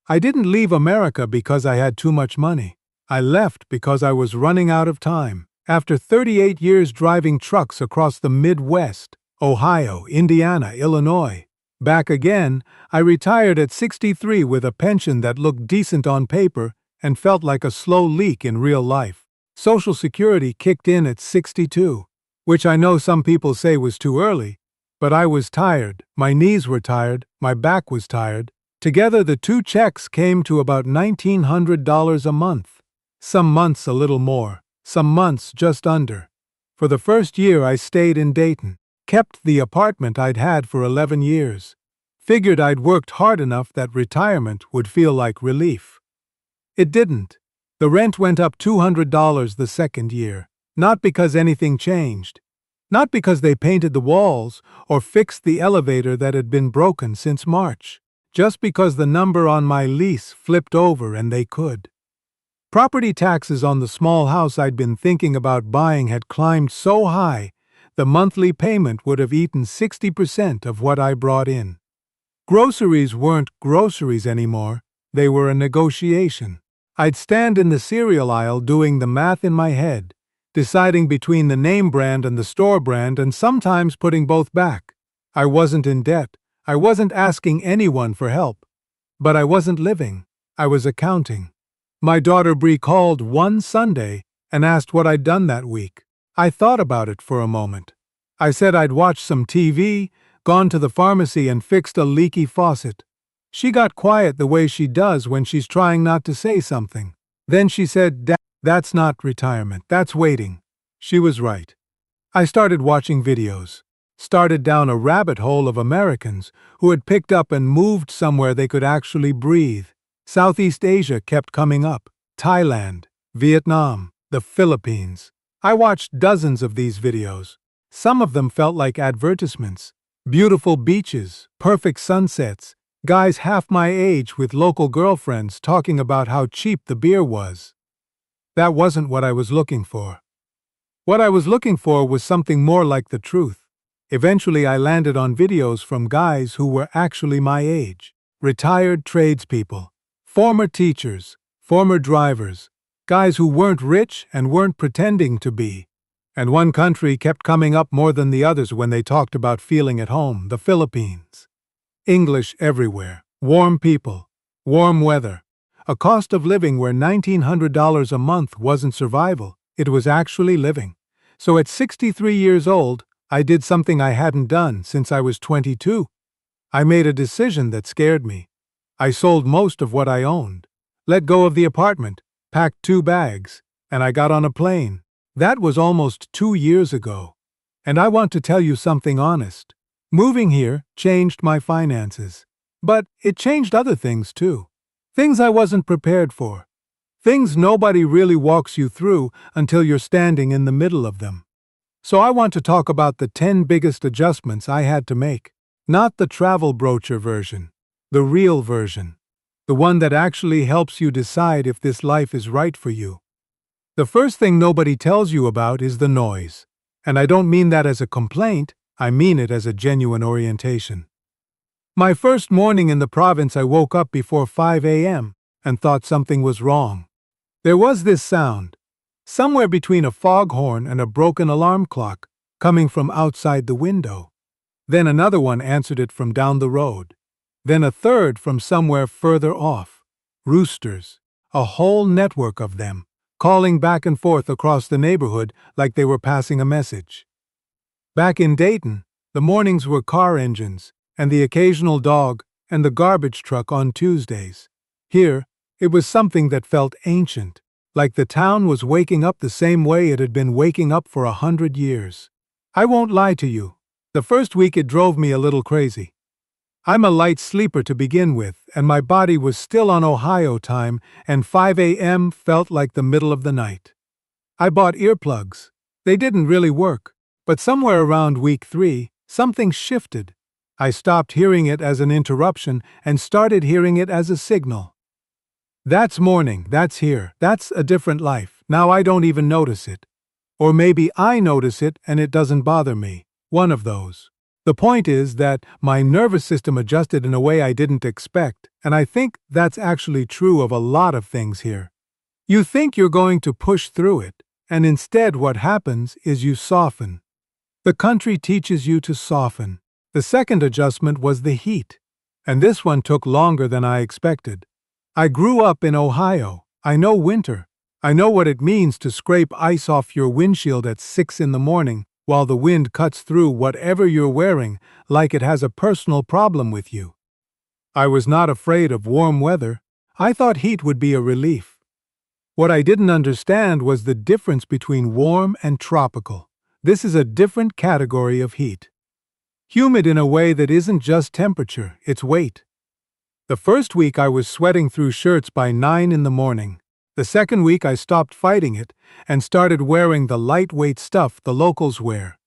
I didn't leave America because I had too much money. I left because I was running out of time. After 38 years driving trucks across the Midwest, Ohio, Indiana, Illinois, back again, I retired at 63 with a pension that looked decent on paper and felt like a slow leak in real life. Social Security kicked in at 62, which I know some people say was too early, but I was tired, my knees were tired, my back was tired. Together the two checks came to about $1,900 a month. Some months a little more, some months just under. For the first year I stayed in Dayton, kept the apartment I'd had for 11 years. Figured I'd worked hard enough that retirement would feel like relief. It didn't. The rent went up $200 the second year, not because anything changed. Not because they painted the walls or fixed the elevator that had been broken since March. Just because the number on my lease flipped over and they could. Property taxes on the small house I'd been thinking about buying had climbed so high, the monthly payment would have eaten 60% of what I brought in. Groceries weren't groceries anymore, they were a negotiation. I'd stand in the cereal aisle doing the math in my head, deciding between the name brand and the store brand and sometimes putting both back. I wasn't in debt. I wasn't asking anyone for help. But I wasn't living. I was accounting. My daughter Bree called one Sunday and asked what I'd done that week. I thought about it for a moment. I said I'd watched some TV, gone to the pharmacy and fixed a leaky faucet. She got quiet the way she does when she's trying not to say something. Then she said, "That's not retirement, that's waiting." She was right. I started watching videos. Started down a rabbit hole of Americans who had picked up and moved somewhere they could actually breathe. Southeast Asia kept coming up. Thailand, Vietnam, the Philippines. I watched dozens of these videos. Some of them felt like advertisements. Beautiful beaches, perfect sunsets, guys half my age with local girlfriends talking about how cheap the beer was. That wasn't what I was looking for. What I was looking for was something more like the truth. Eventually I landed on videos from guys who were actually my age. Retired tradespeople, former teachers, former drivers, guys who weren't rich and weren't pretending to be. And one country kept coming up more than the others when they talked about feeling at home, the Philippines. English everywhere, warm people, warm weather, a cost of living where $1,900 a month wasn't survival, it was actually living. So at 63 years old, I did something I hadn't done since I was 22. I made a decision that scared me. I sold most of what I owned, let go of the apartment, packed 2 bags, and I got on a plane. That was almost 2 years ago. And I want to tell you something honest. Moving here changed my finances. But it changed other things too. Things I wasn't prepared for. Things nobody really walks you through until you're standing in the middle of them. So I want to talk about the 10 biggest adjustments I had to make. Not the travel brochure version, the real version. The one that actually helps you decide if this life is right for you. The first thing nobody tells you about is the noise. And I don't mean that as a complaint, I mean it as a genuine orientation. My first morning in the province, I woke up before 5 a.m. and thought something was wrong. There was this sound, somewhere between a foghorn and a broken alarm clock, coming from outside the window. Then another one answered it from down the road. Then a third from somewhere further off. Roosters, a whole network of them, calling back and forth across the neighborhood like they were passing a message. Back in Dayton, the mornings were car engines, and the occasional dog, and the garbage truck on Tuesdays. Here, it was something that felt ancient, like the town was waking up the same way it had been waking up for 100 years. I won't lie to you. The first week it drove me a little crazy. I'm a light sleeper to begin with, and my body was still on Ohio time, and 5 a.m. felt like the middle of the night. I bought earplugs. They didn't really work, but somewhere around week 3, something shifted. I stopped hearing it as an interruption and started hearing it as a signal. That's morning, that's here, that's a different life. Now I don't even notice it. Or maybe I notice it and it doesn't bother me. One of those. The point is that my nervous system adjusted in a way I didn't expect, and I think that's actually true of a lot of things here. You think you're going to push through it, and instead what happens is you soften. The country teaches you to soften. The second adjustment was the heat, and this one took longer than I expected. I grew up in Ohio. I know winter. I know what it means to scrape ice off your windshield at 6 in the morning while the wind cuts through whatever you're wearing like it has a personal problem with you. I was not afraid of warm weather. I thought heat would be a relief. What I didn't understand was the difference between warm and tropical. This is a different category of heat. Humid in a way that isn't just temperature, it's weight. The first week I was sweating through shirts by 9 in the morning. The second week I stopped fighting it and started wearing the lightweight stuff the locals wear.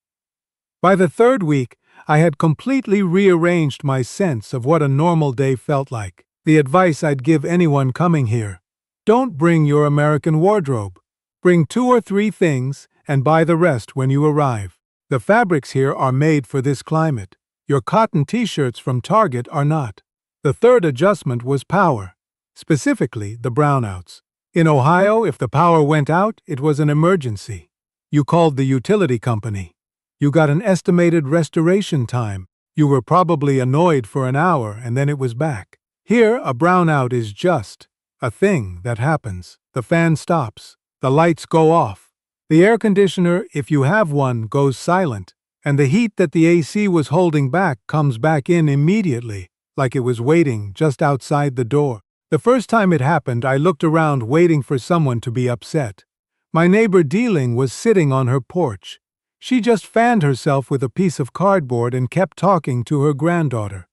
By the third week, I had completely rearranged my sense of what a normal day felt like. The advice I'd give anyone coming here: don't bring your American wardrobe. Bring 2 or 3 things and buy the rest when you arrive. The fabrics here are made for this climate. Your cotton t-shirts from Target are not. The third adjustment was power, specifically the brownouts. In Ohio, if the power went out, it was an emergency. You called the utility company. You got an estimated restoration time. You were probably annoyed for an hour and then it was back. Here, a brownout is just a thing that happens. The fan stops. The lights go off. The air conditioner, if you have one, goes silent. And the heat that the AC was holding back comes back in immediately, like it was waiting just outside the door. The first time it happened, I looked around waiting for someone to be upset. My neighbor Dealing was sitting on her porch. She just fanned herself with a piece of cardboard and kept talking to her granddaughter.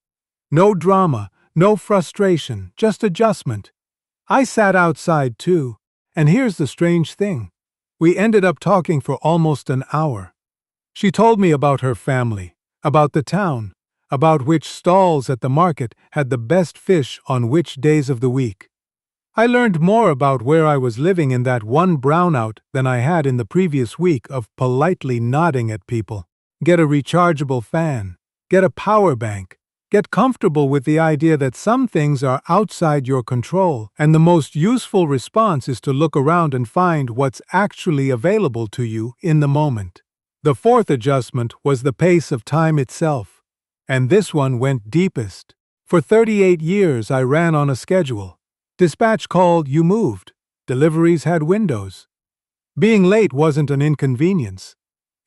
No drama, no frustration, just adjustment. I sat outside too, and here's the strange thing. We ended up talking for almost an hour. She told me about her family, about the town, about which stalls at the market had the best fish on which days of the week. I learned more about where I was living in that one brownout than I had in the previous week of politely nodding at people. Get a rechargeable fan. Get a power bank. Get comfortable with the idea that some things are outside your control, and the most useful response is to look around and find what's actually available to you in the moment. The fourth adjustment was the pace of time itself. And this one went deepest. For 38 years I ran on a schedule. Dispatch called, you moved. Deliveries had windows. Being late wasn't an inconvenience.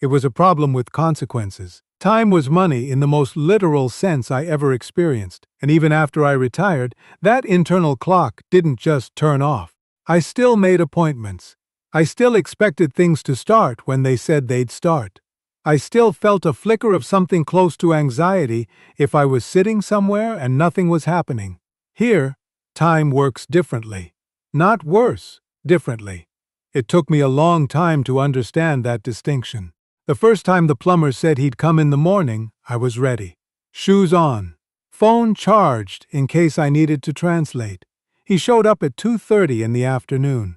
It was a problem with consequences. Time was money in the most literal sense I ever experienced, and even after I retired, that internal clock didn't just turn off. I still made appointments. I still expected things to start when they said they'd start. I still felt a flicker of something close to anxiety if I was sitting somewhere and nothing was happening. Here, time works differently. Not worse, differently. It took me a long time to understand that distinction. The first time the plumber said he'd come in the morning, I was ready. Shoes on. Phone charged in case I needed to translate. He showed up at 2:30 in the afternoon.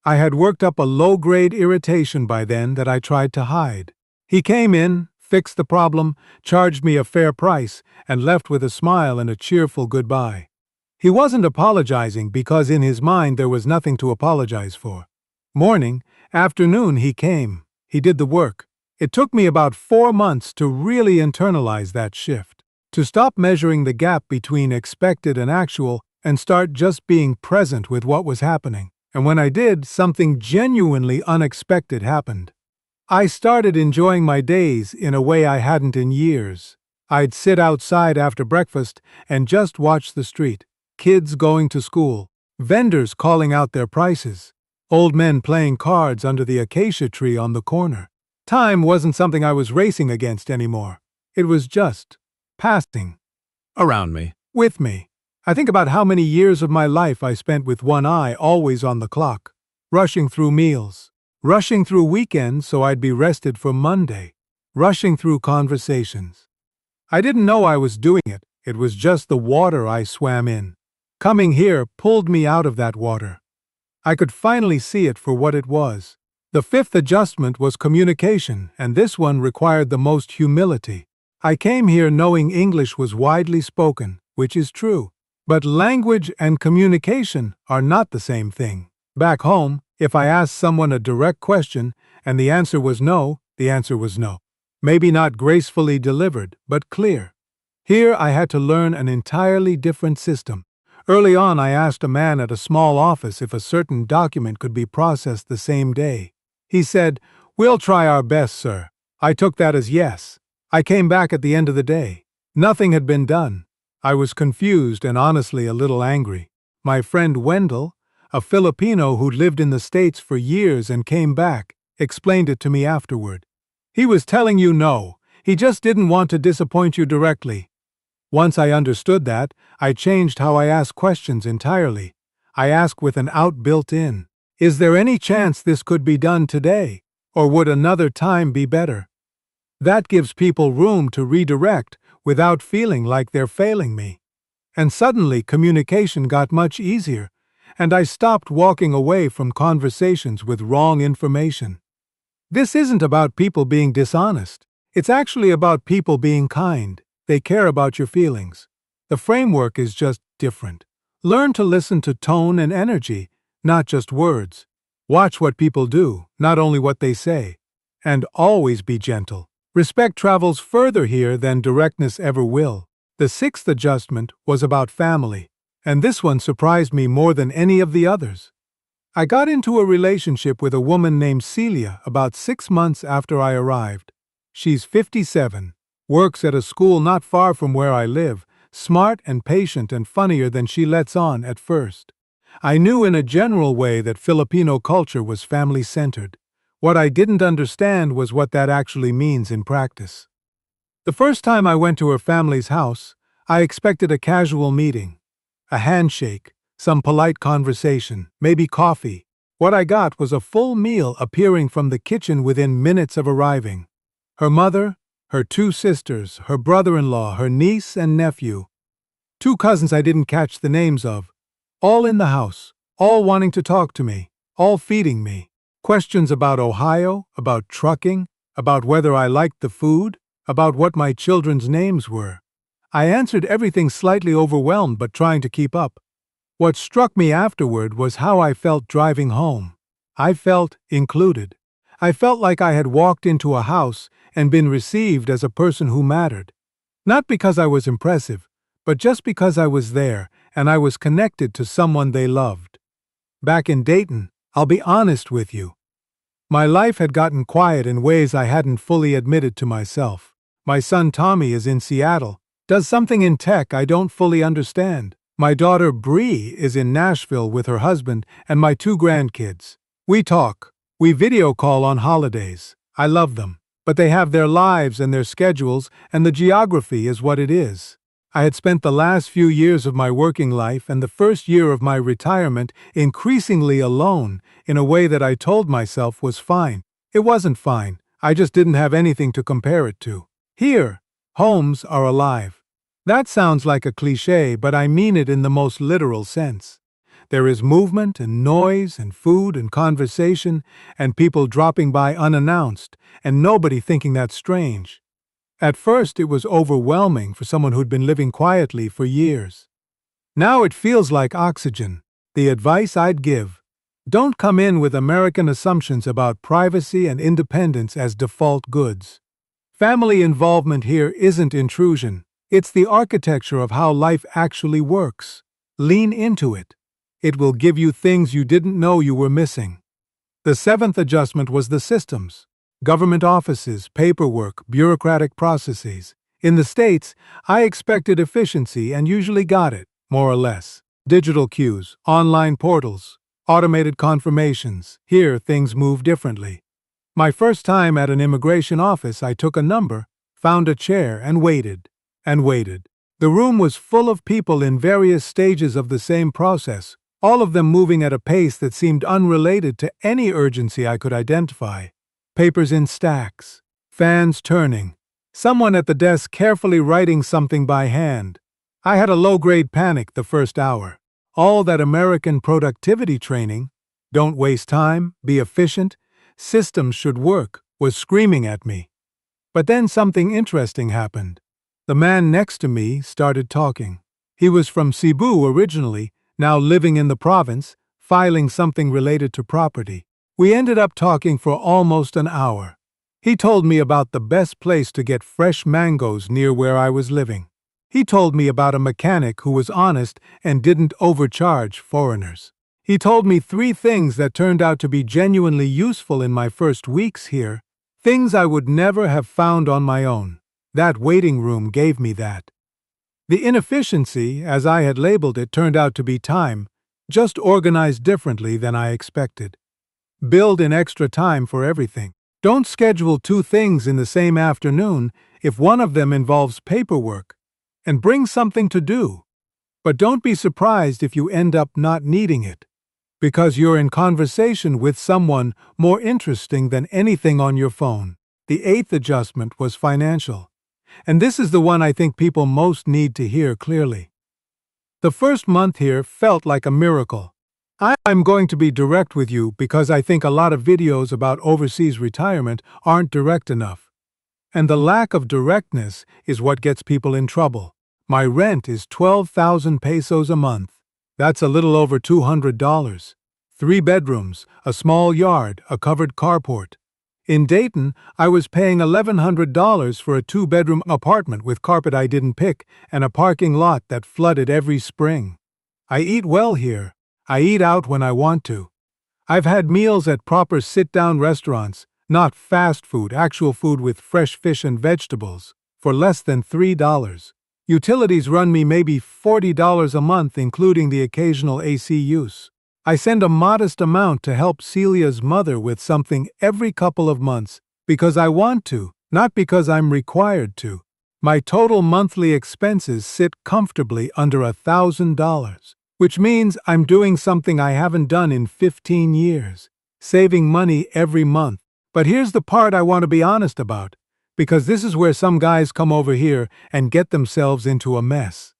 I had worked up a low-grade irritation by then that I tried to hide. He came in, fixed the problem, charged me a fair price, and left with a smile and a cheerful goodbye. He wasn't apologizing because in his mind there was nothing to apologize for. Morning, afternoon he came. He did the work. It took me about 4 months to really internalize that shift, to stop measuring the gap between expected and actual and start just being present with what was happening. And when I did, something genuinely unexpected happened. I started enjoying my days in a way I hadn't in years. I'd sit outside after breakfast and just watch the street. Kids going to school, vendors calling out their prices, old men playing cards under the acacia tree on the corner. Time wasn't something I was racing against anymore. It was just passing. Around me. With me. I think about how many years of my life I spent with one eye always on the clock, rushing through meals. Rushing through weekends so I'd be rested for Monday. Rushing through conversations. I didn't know I was doing it. It was just the water I swam in. Coming here pulled me out of that water. I could finally see it for what it was. The fifth adjustment was communication, and this one required the most humility. I came here knowing English was widely spoken, which is true. But language and communication are not the same thing. Back home, if I asked someone a direct question and the answer was no, the answer was no. Maybe not gracefully delivered, but clear. Here I had to learn an entirely different system. Early on, I asked a man at a small office if a certain document could be processed the same day. He said, "We'll try our best, sir." I took that as yes. I came back at the end of the day. Nothing had been done. I was confused and honestly a little angry. My friend Wendell, a Filipino who'd lived in the States for years and came back, explained it to me afterward. "He was telling you no. He just didn't want to disappoint you directly." Once I understood that, I changed how I ask questions entirely. I ask with an out built in. Is there any chance this could be done today? Or would another time be better? That gives people room to redirect without feeling like they're failing me. And suddenly communication got much easier, and I stopped walking away from conversations with wrong information. This isn't about people being dishonest. It's actually about people being kind. They care about your feelings. The framework is just different. Learn to listen to tone and energy, not just words. Watch what people do, not only what they say. And always be gentle. Respect travels further here than directness ever will. The sixth adjustment was about family, and this one surprised me more than any of the others. I got into a relationship with a woman named Celia about 6 months after I arrived. She's 57, works at a school not far from where I live, smart and patient and funnier than she lets on at first. I knew in a general way that Filipino culture was family-centered. What I didn't understand was what that actually means in practice. The first time I went to her family's house, I expected a casual meeting, a handshake, some polite conversation, maybe coffee. What I got was a full meal appearing from the kitchen within minutes of arriving. Her mother, her 2 sisters, her brother-in-law, her niece and nephew. 2 cousins I didn't catch the names of. All in the house, all wanting to talk to me, all feeding me. Questions about Ohio, about trucking, about whether I liked the food, about what my children's names were. I answered everything slightly overwhelmed but trying to keep up. What struck me afterward was how I felt driving home. I felt included. I felt like I had walked into a house and been received as a person who mattered. Not because I was impressive, but just because I was there and I was connected to someone they loved. Back in Dayton, I'll be honest with you. My life had gotten quiet in ways I hadn't fully admitted to myself. My son Tommy is in Seattle, does something in tech I don't fully understand. My daughter Bree is in Nashville with her husband and my 2 grandkids. We talk. We video call on holidays. I love them. But they have their lives and their schedules, and the geography is what it is. I had spent the last few years of my working life and the first year of my retirement increasingly alone in a way that I told myself was fine. It wasn't fine. I just didn't have anything to compare it to. Here, homes are alive. That sounds like a cliché, but I mean it in the most literal sense. There is movement and noise and food and conversation and people dropping by unannounced and nobody thinking that's strange. At first, it was overwhelming for someone who'd been living quietly for years. Now it feels like oxygen. The advice I'd give: don't come in with American assumptions about privacy and independence as default goods. Family involvement here isn't intrusion. It's the architecture of how life actually works. Lean into it. It will give you things you didn't know you were missing. The 7th adjustment was the systems. Government offices, paperwork, bureaucratic processes. In the States, I expected efficiency and usually got it, more or less. Digital cues, online portals, automated confirmations. Here, things move differently. My first time at an immigration office, I took a number, found a chair, and waited. And waited. The room was full of people in various stages of the same process, all of them moving at a pace that seemed unrelated to any urgency I could identify. Papers in stacks, fans turning, someone at the desk carefully writing something by hand. I had a low-grade panic the first hour. All that American productivity training, don't waste time, be efficient, systems should work, was screaming at me. But then something interesting happened. The man next to me started talking. He was from Cebu originally, now living in the province, filing something related to property. We ended up talking for almost an hour. He told me about the best place to get fresh mangoes near where I was living. He told me about a mechanic who was honest and didn't overcharge foreigners. He told me 3 things that turned out to be genuinely useful in my first weeks here, things I would never have found on my own. That waiting room gave me that. The inefficiency, as I had labeled it, turned out to be time, just organized differently than I expected. Build in extra time for everything. Don't schedule 2 things in the same afternoon if one of them involves paperwork, and bring something to do. But don't be surprised if you end up not needing it, because you're in conversation with someone more interesting than anything on your phone. The 8th adjustment was financial, and this is the one I think people most need to hear clearly. The first month here felt like a miracle. I'm going to be direct with you because I think a lot of videos about overseas retirement aren't direct enough. And the lack of directness is what gets people in trouble. My rent is 12,000 pesos a month. That's a little over $200. 3 bedrooms, a small yard, a covered carport. In Dayton, I was paying $1,100 for a 2-bedroom apartment with carpet I didn't pick and a parking lot that flooded every spring. I eat well here. I eat out when I want to. I've had meals at proper sit-down restaurants, not fast food, actual food with fresh fish and vegetables, for less than $3. Utilities run me maybe $40 a month, including the occasional AC use. I send a modest amount to help Celia's mother with something every couple of months because I want to, not because I'm required to. My total monthly expenses sit comfortably under $1,000, which means I'm doing something I haven't done in 15 years, saving money every month. But here's the part I want to be honest about, because this is where some guys come over here and get themselves into a mess.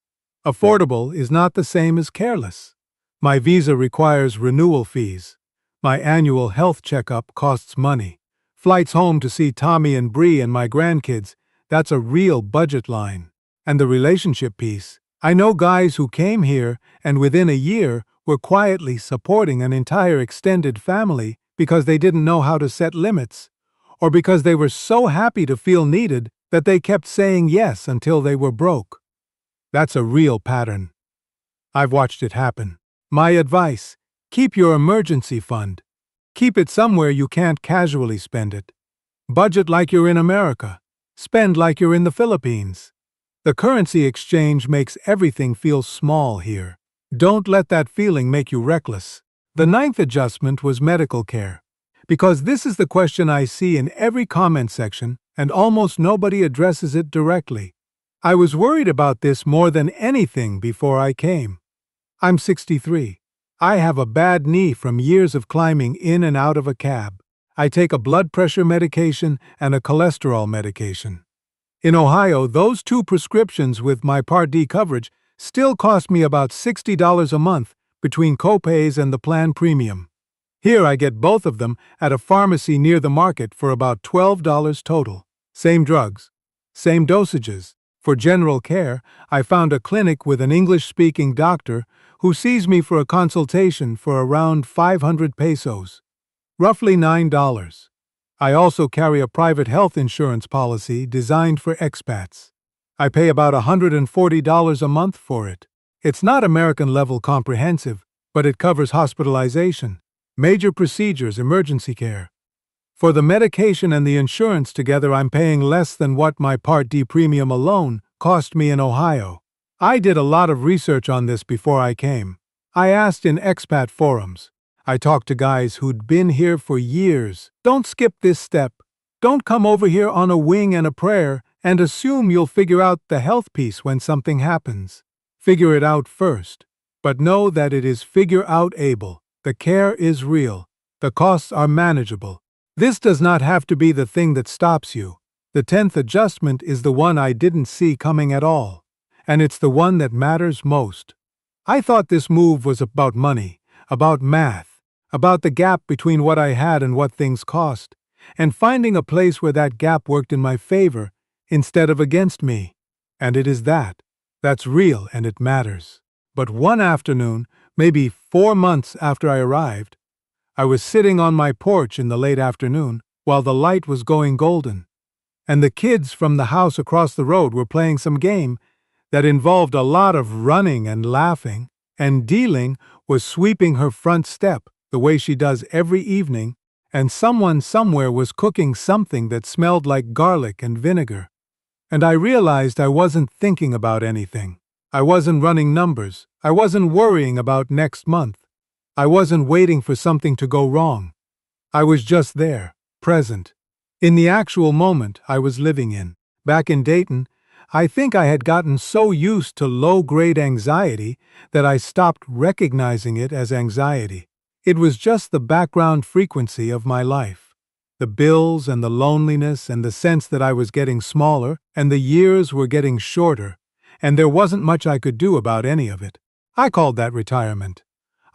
Affordable is not the same as careless. My visa requires renewal fees. My annual health checkup costs money. Flights home to see Tommy and Bree and my grandkids, that's a real budget line. And the relationship piece. I know guys who came here and within a year were quietly supporting an entire extended family because they didn't know how to set limits, or because they were so happy to feel needed that they kept saying yes until they were broke. That's a real pattern. I've watched it happen. My advice: keep your emergency fund. Keep it somewhere you can't casually spend it. Budget like you're in America. Spend like you're in the Philippines. The currency exchange makes everything feel small here. Don't let that feeling make you reckless. The 9th adjustment was medical care, because this is the question I see in every comment section, and almost nobody addresses it directly. I was worried about this more than anything before I came. I'm 63. I have a bad knee from years of climbing in and out of a cab. I take a blood pressure medication and a cholesterol medication. In Ohio, those 2 prescriptions with my Part D coverage still cost me about $60 a month between copays and the plan premium. Here I get both of them at a pharmacy near the market for about $12 total. Same drugs, same dosages. For general care, I found a clinic with an English-speaking doctor who sees me for a consultation for around 500 pesos, roughly $9. I also carry a private health insurance policy designed for expats. I pay about $140 a month for it. It's not American-level comprehensive, but it covers hospitalization, major procedures, emergency care. For the medication and the insurance together, I'm paying less than what my Part D premium alone cost me in Ohio. I did a lot of research on this before I came. I asked in expat forums. I talked to guys who'd been here for years. Don't skip this step. Don't come over here on a wing and a prayer and assume you'll figure out the health piece when something happens. Figure it out first. But know that it is figure-out-able. The care is real. The costs are manageable. This does not have to be the thing that stops you. The 10th adjustment is the one I didn't see coming at all. And it's the one that matters most. I thought this move was about money, about math, about the gap between what I had and what things cost. and finding a place where that gap worked in my favor instead of against me. And it is that's real and it matters. But one afternoon, maybe 4 months after I arrived, I was sitting on my porch in the late afternoon while the light was going golden, and the kids from the house across the road were playing some game that involved a lot of running and laughing, and Dealing was sweeping her front step the way she does every evening, and someone somewhere was cooking something that smelled like garlic and vinegar. And I realized I wasn't thinking about anything. I wasn't running numbers. I wasn't worrying about next month. I wasn't waiting for something to go wrong. I was just there, present, in the actual moment I was living in. Back in Dayton, I think I had gotten so used to low-grade anxiety that I stopped recognizing it as anxiety. It was just the background frequency of my life. The bills and the loneliness and the sense that I was getting smaller and the years were getting shorter, and there wasn't much I could do about any of it. I called that retirement.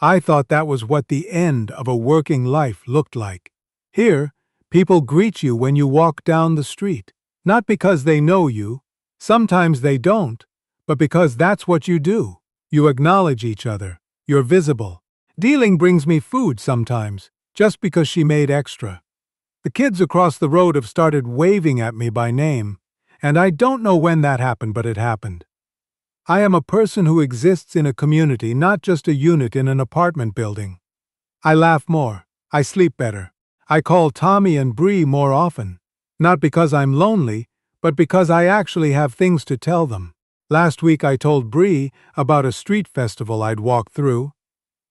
I thought that was what the end of a working life looked like. Here, people greet you when you walk down the street, not because they know you. Sometimes they don't, but because that's what you do. You acknowledge each other. You're visible. Dealing brings me food sometimes, just because she made extra. The kids across the road have started waving at me by name, and I don't know when that happened, but it happened. I am a person who exists in a community, not just a unit in an apartment building. I laugh more. I sleep better. I call Tommy and Bree more often, not because I'm lonely, but because I actually have things to tell them. Last week I told Bree about a street festival I'd walked through,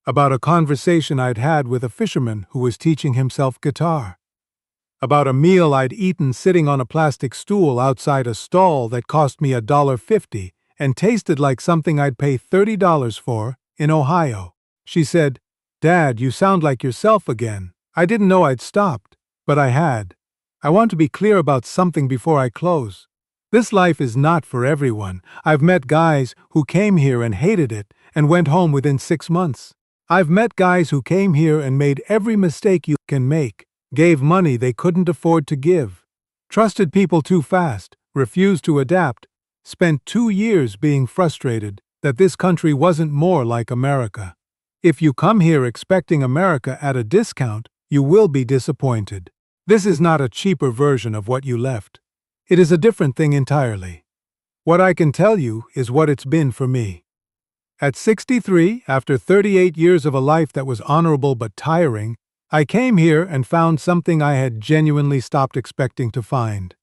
about a conversation I'd had with a fisherman who was teaching himself guitar, about a meal I'd eaten sitting on a plastic stool outside a stall that cost me $1.50 and tasted like something I'd pay $30 for in Ohio. She said, "Dad, you sound like yourself again." I didn't know I'd stopped, but I had. I want to be clear about something before I close. This life is not for everyone. I've met guys who came here and hated it and went home within 6 months. I've met guys who came here and made every mistake you can make, gave money they couldn't afford to give, trusted people too fast, refused to adapt, spent 2 years being frustrated that this country wasn't more like America. If you come here expecting America at a discount, you will be disappointed. This is not a cheaper version of what you left. It is a different thing entirely. What I can tell you is what it's been for me. At 63, after 38 years of a life that was honorable but tiring, I came here and found something I had genuinely stopped expecting to find.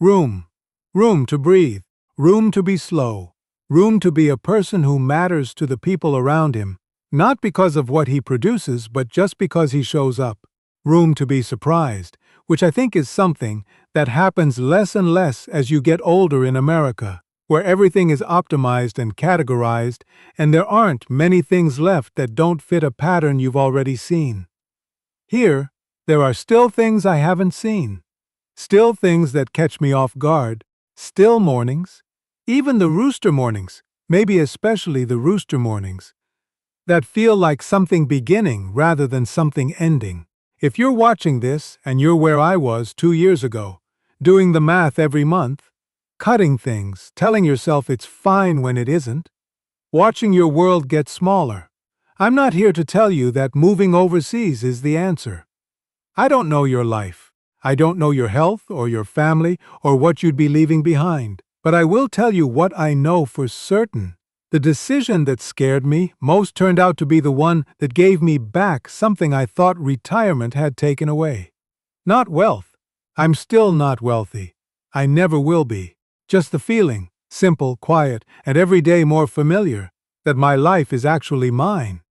Room. Room to breathe. Room to be slow. Room to be a person who matters to the people around him, not because of what he produces, but just because he shows up. Room to be surprised, which I think is something that happens less and less as you get older in America, where everything is optimized and categorized, and there aren't many things left that don't fit a pattern you've already seen. Here, there are still things I haven't seen, still things that catch me off guard, still mornings, even the rooster mornings, maybe especially the rooster mornings, that feel like something beginning rather than something ending. If you're watching this and you're where I was 2 years ago, doing the math every month, cutting things, telling yourself it's fine when it isn't, watching your world get smaller, I'm not here to tell you that moving overseas is the answer. I don't know your life. I don't know your health or your family or what you'd be leaving behind, but I will tell you what I know for certain. The decision that scared me most turned out to be the one that gave me back something I thought retirement had taken away. Not wealth. I'm still not wealthy. I never will be. Just the feeling, simple, quiet, and every day more familiar, that my life is actually mine.